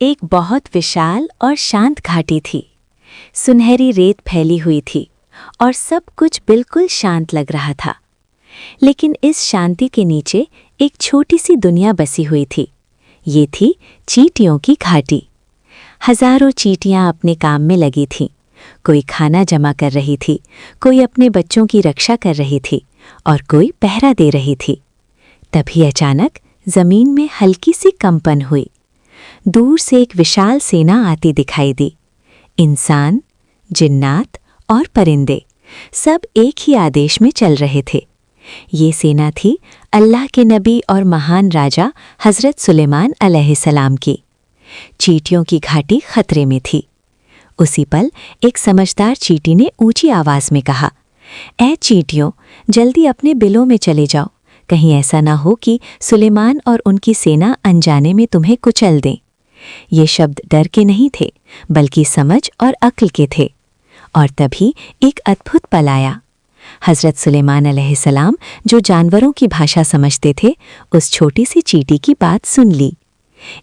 एक बहुत विशाल और शांत घाटी थी। सुनहरी रेत फैली हुई थी और सब कुछ बिल्कुल शांत लग रहा था। लेकिन इस शांति के नीचे एक छोटी सी दुनिया बसी हुई थी। ये थी चींटियों की घाटी। हजारों चींटियां अपने काम में लगी थीं। कोई खाना जमा कर रही थी, कोई अपने बच्चों की रक्षा कर रही थी और कोई पहरा दे रही थी। तभी अचानक जमीन में हल्की सी कंपन हुई। दूर से एक विशाल सेना आती दिखाई दी। इंसान, जिन्नात और परिंदे सब एक ही आदेश में चल रहे थे। ये सेना थी अल्लाह के नबी और महान राजा हज़रत सुलेमान अलैहिस्सलाम की। चींटियों की घाटी खतरे में थी। उसी पल एक समझदार चींटी ने ऊंची आवाज में कहा, ऐ चींटियों, जल्दी अपने बिलों में चले जाओ। कहीं ऐसा ना हो कि सुलेमान और उनकी सेना अनजाने में तुम्हें कुचल दें। ये शब्द डर के नहीं थे, बल्कि समझ और अक्ल के थे। और तभी एक अद्भुत पल आया। हज़रत सुलेमान अलैहिस्सलाम, जो जानवरों की भाषा समझते थे, उस छोटी सी चींटी की बात सुन ली।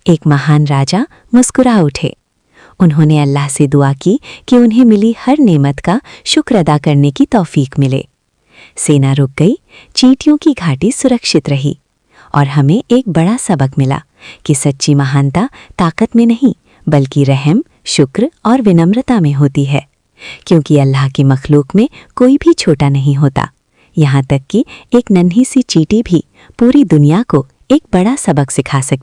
एक महान राजा मुस्कुरा उठे। उन्होंने अल्लाह से दुआ की कि उन्हें मिली हर नेमत का शुक्र अदा करने की तौफीक मिले। सेना रुक गई, चींटियों की घाटी सुरक्षित रही और हमें एक बड़ा सबक मिला कि सच्ची महानता ताकत में नहीं, बल्कि रहम, शुक्र और विनम्रता में होती है। क्योंकि अल्लाह की मखलूक में कोई भी छोटा नहीं होता। यहाँ तक कि एक नन्ही सी चींटी भी पूरी दुनिया को एक बड़ा सबक सिखा सकती है।